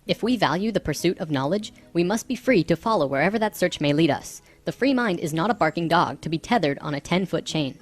If we value the pursuit of knowledge, we must be free to follow wherever that search may lead us. The free mind is not a barking dog to be tethered on a 10-foot chain.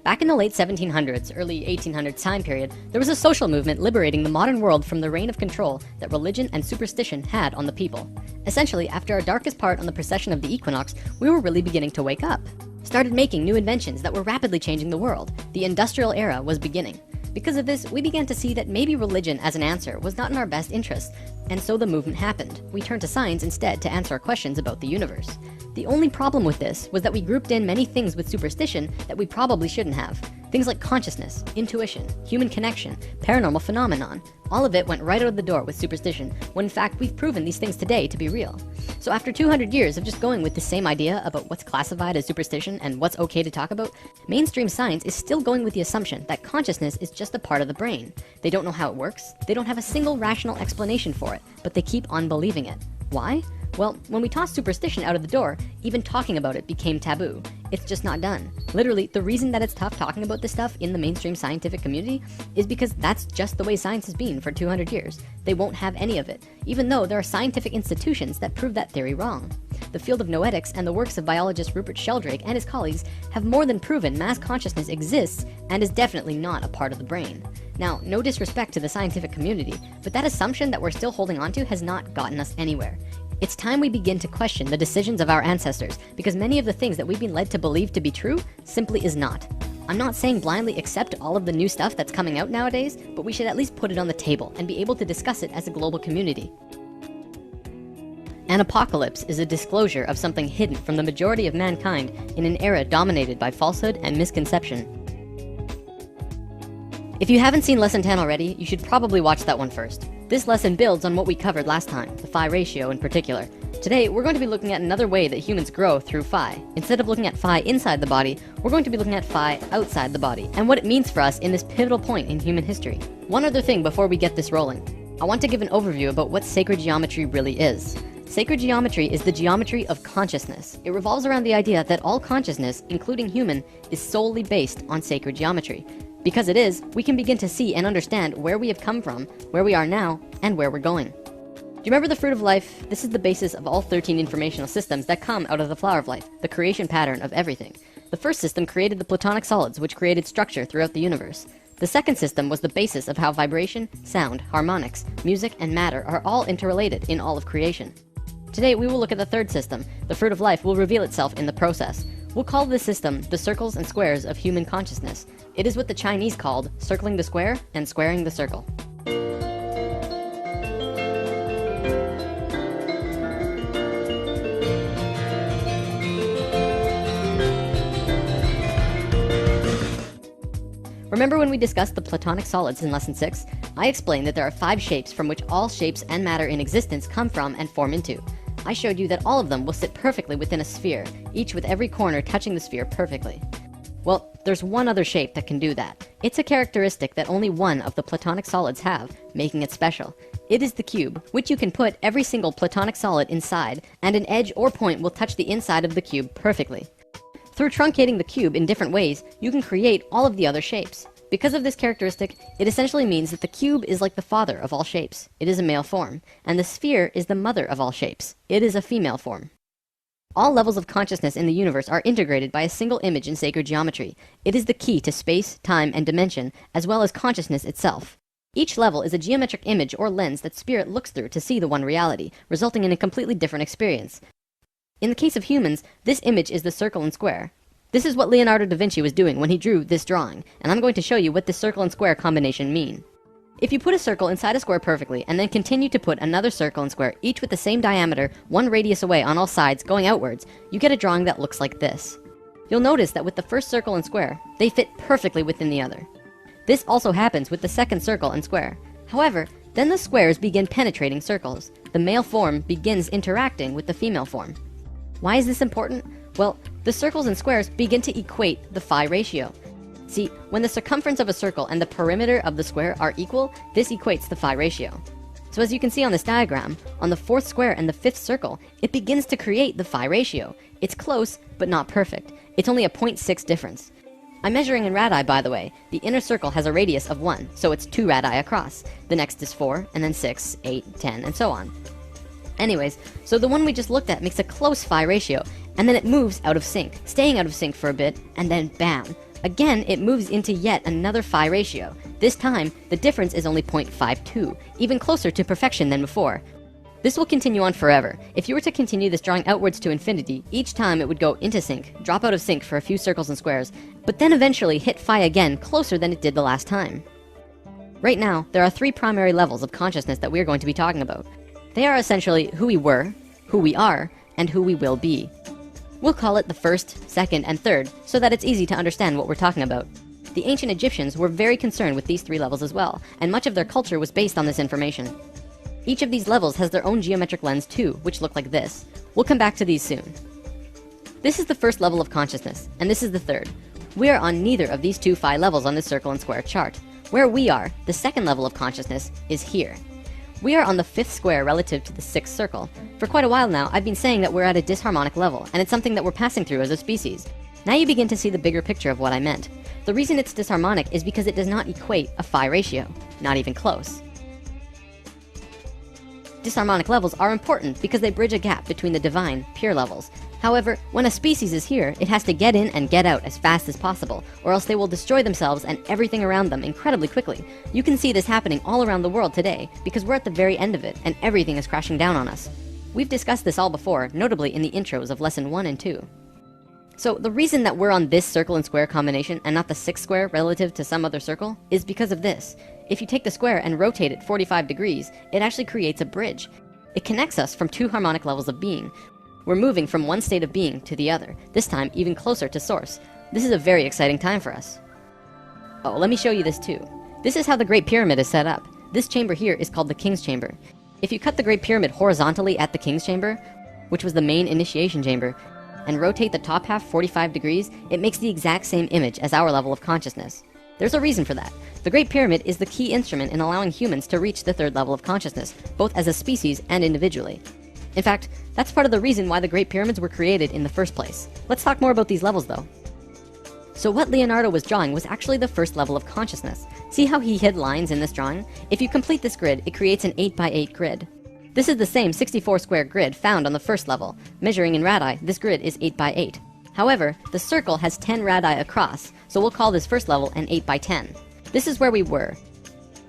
Back in the late 1700s, early 1800s time period, there was a social movement liberating the modern world from the reign of control that religion and superstition had on the people. Essentially, after our darkest part on the precession of the equinox, we were really beginning to wake up. Started making new inventions that were rapidly changing the world. The industrial era was beginning. Because of this, we began to see that maybe religion as an answer was not in our best interest, and so the movement happened. We turned to science instead to answer our questions about the universe. The only problem with this was that we grouped in many things with superstition that we probably shouldn't have. Things like consciousness, intuition, human connection, paranormal phenomenon. All of it went right out of the door with superstition, when in fact we've proven these things today to be real. So after 200 years of just going with the same idea about what's classified as superstition and what's okay to talk about, mainstream science is still going with the assumption that consciousness is just a part of the brain. They don't know how it works, they don't have a single rational explanation for it, but they keep on believing it. Why? Well, when we tossed superstition out of the door, even talking about it became taboo. It's just not done. Literally, the reason that it's tough talking about this stuff in the mainstream scientific community is because that's just the way science has been for 200 years. They won't have any of it, even though there are scientific institutions that prove that theory wrong. The field of noetics and the works of biologist Rupert Sheldrake and his colleagues have more than proven mass consciousness exists and is definitely not a part of the brain. Now, no disrespect to the scientific community, but that assumption that we're still holding onto has not gotten us anywhere. It's time we begin to question the decisions of our ancestors, because many of the things that we've been led to believe to be true simply is not. I'm not saying blindly accept all of the new stuff that's coming out nowadays, but we should at least put it on the table and be able to discuss it as a global community. An apocalypse is a disclosure of something hidden from the majority of mankind in an era dominated by falsehood and misconception. If you haven't seen lesson 10 already, you should probably watch that one first. This lesson builds on what we covered last time, the phi ratio in particular. Today, we're going to be looking at another way that humans grow through phi. Instead of looking at phi inside the body, we're going to be looking at phi outside the body, and what it means for us in this pivotal point in human history. One other thing before we get this rolling. I want to give an overview about what sacred geometry really is. Sacred geometry is the geometry of consciousness. It revolves around the idea that all consciousness, including human, is solely based on sacred geometry. Because it is, we can begin to see and understand where we have come from, where we are now, and where we're going. Do you remember the fruit of life? This is the basis of all 13 informational systems that come out of the flower of life, the creation pattern of everything. The first system created the platonic solids, which created structure throughout the universe. The second system was the basis of how vibration, sound, harmonics, music, and matter are all interrelated in all of creation. Today, we will look at the third system. The fruit of life will reveal itself in the process. We'll call this system the circles and squares of human consciousness. It is what the Chinese called circling the square and squaring the circle. Remember when we discussed the platonic solids in lesson 6? I explained that there are 5 shapes from which all shapes and matter in existence come from and form into. I showed you that all of them will sit perfectly within a sphere, each with every corner touching the sphere perfectly. Well, there's one other shape that can do that. It's a characteristic that only one of the platonic solids have, making it special. It is the cube, which you can put every single platonic solid inside, and an edge or point will touch the inside of the cube perfectly. Through truncating the cube in different ways, you can create all of the other shapes. Because of this characteristic, it essentially means that the cube is like the father of all shapes. It is a male form. And the sphere is the mother of all shapes. It is a female form. All levels of consciousness in the universe are integrated by a single image in sacred geometry. It is the key to space, time, and dimension, as well as consciousness itself. Each level is a geometric image or lens that spirit looks through to see the one reality, resulting in a completely different experience. In the case of humans, this image is the circle and square. This is what Leonardo da Vinci was doing when he drew this drawing, and I'm going to show you what this circle and square combination mean. If you put a circle inside a square perfectly, and then continue to put another circle and square, each with the same diameter, one radius away on all sides, going outwards, you get a drawing that looks like this. You'll notice that with the first circle and square, they fit perfectly within the other. This also happens with the second circle and square. However, then the squares begin penetrating circles. The male form begins interacting with the female form. Why is this important? Well, the circles and squares begin to equate the phi ratio. See, when the circumference of a circle and the perimeter of the square are equal, this equates the phi ratio. So as you can see on this diagram, on the 4th square and the 5th circle, it begins to create the phi ratio. It's close, but not perfect. It's only a 0.6 difference. I'm measuring in radii, by the way. The inner circle has a radius of 1, so it's 2 radii across. The next is 4, and then 6, 8, 10, and so on. Anyways, so the one we just looked at makes a close phi ratio, and then it moves out of sync, staying out of sync for a bit, and then bam! Again, it moves into yet another phi ratio. This time, the difference is only 0.52, even closer to perfection than before. This will continue on forever. If you were to continue this drawing outwards to infinity, each time it would go into sync, drop out of sync for a few circles and squares, but then eventually hit phi again closer than it did the last time. Right now, there are 3 primary levels of consciousness that we are going to be talking about. They are essentially who we were, who we are, and who we will be. We'll call it the first, second, and third, so that it's easy to understand what we're talking about. The ancient Egyptians were very concerned with these 3 levels as well, and much of their culture was based on this information. Each of these levels has their own geometric lens too, which look like this. We'll come back to these soon. This is the first level of consciousness, and this is the third. We are on neither of these 2 phi levels on this circle and square chart. Where we are, the second level of consciousness, is here. We are on the 5th square relative to the 6th circle. For quite a while now, I've been saying that we're at a disharmonic level, and it's something that we're passing through as a species. Now you begin to see the bigger picture of what I meant. The reason it's disharmonic is because it does not equate a phi ratio, not even close. Disharmonic levels are important because they bridge a gap between the divine, pure levels. However, when a species is here, it has to get in and get out as fast as possible, or else they will destroy themselves and everything around them incredibly quickly. You can see this happening all around the world today, because we're at the very end of it, and everything is crashing down on us. We've discussed this all before, notably in the intros of lesson 1 and 2. So the reason that we're on this circle and square combination and not the 6th square relative to some other circle is because of this. If you take the square and rotate it 45 degrees, it actually creates a bridge. It connects us from 2 harmonic levels of being. We're moving from one state of being to the other, this time even closer to source. This is a very exciting time for us. Oh, let me show you this too. This is how the Great Pyramid is set up. This chamber here is called the King's Chamber. If you cut the Great Pyramid horizontally at the King's Chamber, which was the main initiation chamber, and rotate the top half 45 degrees, it makes the exact same image as our level of consciousness. There's a reason for that. The Great Pyramid is the key instrument in allowing humans to reach the 3rd level of consciousness, both as a species and individually. In fact, that's part of the reason why the Great Pyramids were created in the first place. Let's talk more about these levels though. So what Leonardo was drawing was actually the first level of consciousness. See how he hid lines in this drawing? If you complete this grid, it creates an 8x8 grid. This is the same 64 square grid found on the first level. Measuring in radii, this grid is 8x8. However, the circle has 10 radii across, so we'll call this first level an 8x10. This is where we were.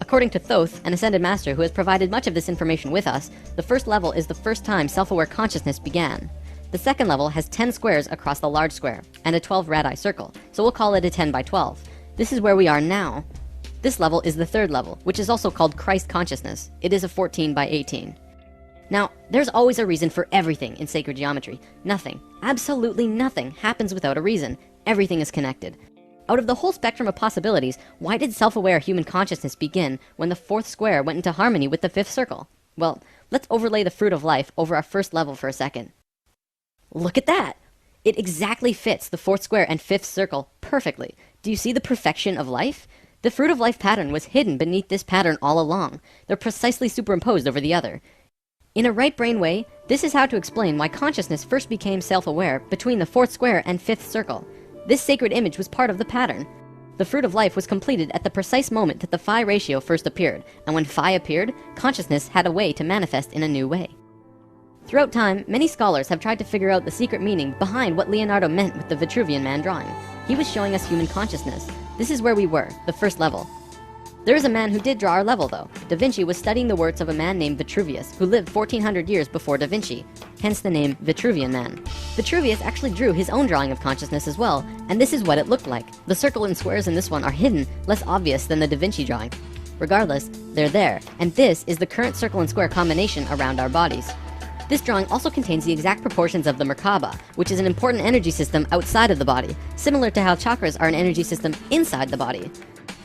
According to Thoth, an Ascended Master who has provided much of this information with us, the first level is the first time self-aware consciousness began. The second level has 10 squares across the large square, and a 12 radii circle, so we'll call it a 10x12. This is where we are now. This level is the third level, which is also called Christ consciousness. It is a 14x18. Now, there's always a reason for everything in sacred geometry. Nothing, absolutely nothing, happens without a reason. Everything is connected. Out of the whole spectrum of possibilities, why did self-aware human consciousness begin when the 4th square went into harmony with the 5th circle? Well, let's overlay the fruit of life over our first level for a second. Look at that! It exactly fits the 4th square and 5th circle perfectly. Do you see the perfection of life? The fruit of life pattern was hidden beneath this pattern all along. They're precisely superimposed over the other. In a right brain way, this is how to explain why consciousness first became self-aware between the 4th square and 5th circle. This sacred image was part of the pattern. The fruit of life was completed at the precise moment that the phi ratio first appeared, and when phi appeared, consciousness had a way to manifest in a new way. Throughout time, many scholars have tried to figure out the secret meaning behind what Leonardo meant with the Vitruvian Man drawing. He was showing us human consciousness. This is where we were, the first level. There is a man who did draw our level though. Da Vinci was studying the works of a man named Vitruvius, who lived 1400 years before Da Vinci, hence the name Vitruvian Man. Vitruvius actually drew his own drawing of consciousness as well, and this is what it looked like. The circle and squares in this one are hidden, less obvious than the Da Vinci drawing. Regardless, they're there, and this is the current circle and square combination around our bodies. This drawing also contains the exact proportions of the Merkaba, which is an important energy system outside of the body, similar to how chakras are an energy system inside the body.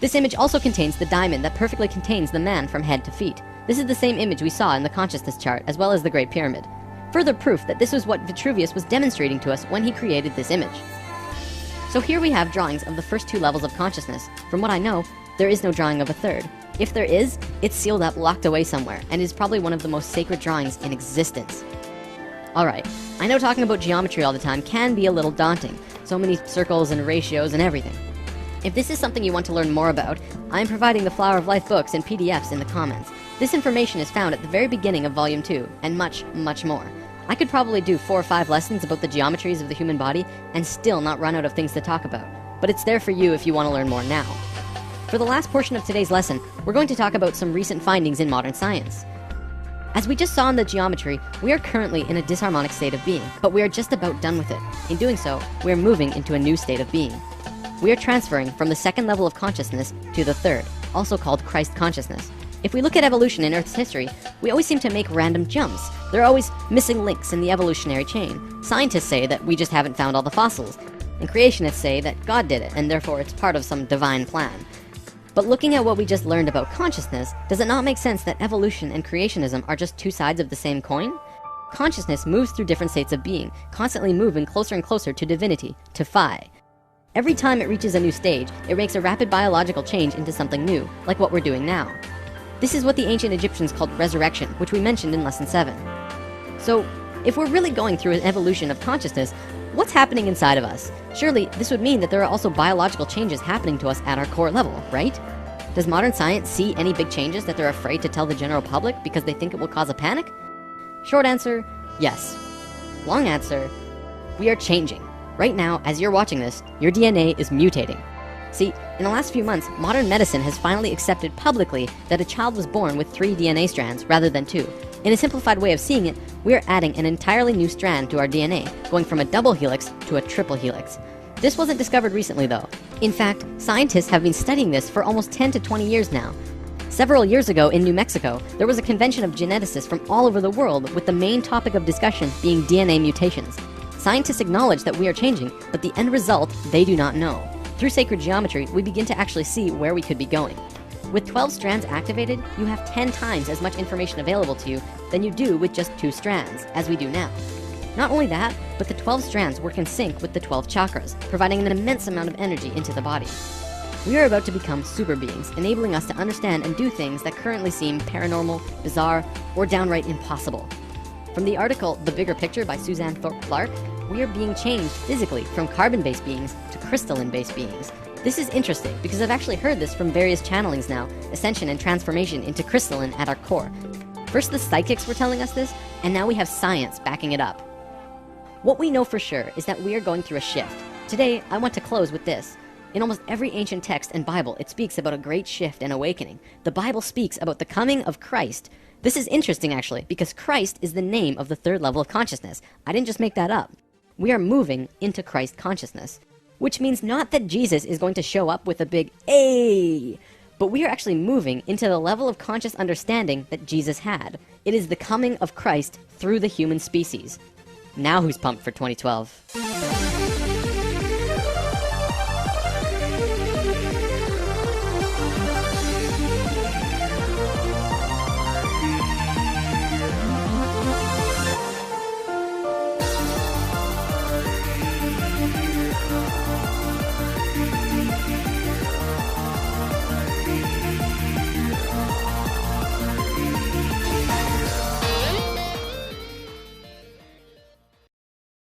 This image also contains the diamond that perfectly contains the man from head to feet. This is the same image we saw in the consciousness chart, as well as the Great Pyramid. Further proof that this was what Vitruvius was demonstrating to us when he created this image. So here we have drawings of the first 2 levels of consciousness. From what I know, there is no drawing of a third. If there is, it's sealed up, locked away somewhere, and is probably one of the most sacred drawings in existence. Alright, I know talking about geometry all the time can be a little daunting. So many circles and ratios and everything. If this is something you want to learn more about, I am providing the Flower of Life books and PDFs in the comments. This information is found at the very beginning of Volume 2, and much, much more. I could probably do 4 or 5 lessons about the geometries of the human body and still not run out of things to talk about, but it's there for you if you want to learn more now. For the last portion of today's lesson, we're going to talk about some recent findings in modern science. As we just saw in the geometry, we are currently in a disharmonic state of being, but we are just about done with it. In doing so, we are moving into a new state of being. We are transferring from the second level of consciousness to the third, also called Christ consciousness. If we look at evolution in Earth's history, we always seem to make random jumps. There are always missing links in the evolutionary chain. Scientists say that we just haven't found all the fossils, and creationists say that God did it, and therefore it's part of some divine plan. But looking at what we just learned about consciousness, does it not make sense that evolution and creationism are just two sides of the same coin? Consciousness moves through different states of being, constantly moving closer and closer to divinity, to Phi. Every time it reaches a new stage, it makes a rapid biological change into something new, like what we're doing now. This is what the ancient Egyptians called resurrection, which we mentioned in Lesson 7. So, if we're really going through an evolution of consciousness, what's happening inside of us? Surely, this would mean that there are also biological changes happening to us at our core level, right? Does modern science see any big changes that they're afraid to tell the general public because they think it will cause a panic? Short answer, yes. Long answer, we are changing. Right now, as you're watching this, your DNA is mutating. See, in the last few months, modern medicine has finally accepted publicly that a child was born with 3 DNA strands rather than 2. In a simplified way of seeing it, we are adding an entirely new strand to our DNA, going from a double helix to a triple helix. This wasn't discovered recently though. In fact, scientists have been studying this for almost 10 to 20 years now. Several years ago in New Mexico, there was a convention of geneticists from all over the world with the main topic of discussion being DNA mutations. Scientists acknowledge that we are changing, but the end result they do not know. Through sacred geometry, we begin to actually see where we could be going. With 12 strands activated, you have 10 times as much information available to you than you do with just 2 strands, as we do now. Not only that, but the 12 strands work in sync with the 12 chakras, providing an immense amount of energy into the body. We are about to become super beings, enabling us to understand and do things that currently seem paranormal, bizarre, or downright impossible. From the article The Bigger Picture by Suzanne Thorpe Clarke, we are being changed physically from carbon-based beings to crystalline-based beings. This is interesting because I've actually heard this from various channelings now, ascension and transformation into crystalline at our core. First the psychics were telling us this, and now we have science backing it up. What we know for sure is that we are going through a shift. Today, I want to close with this. In almost every ancient text and Bible, it speaks about a great shift and awakening. The Bible speaks about the coming of Christ. This is interesting actually, because Christ is the name of the third level of consciousness. I didn't just make that up. We are moving into Christ consciousness, which means not that Jesus is going to show up with a big "Ay!" but we are actually moving into the level of conscious understanding that Jesus had. It is the coming of Christ through the human species. Now who's pumped for 2012?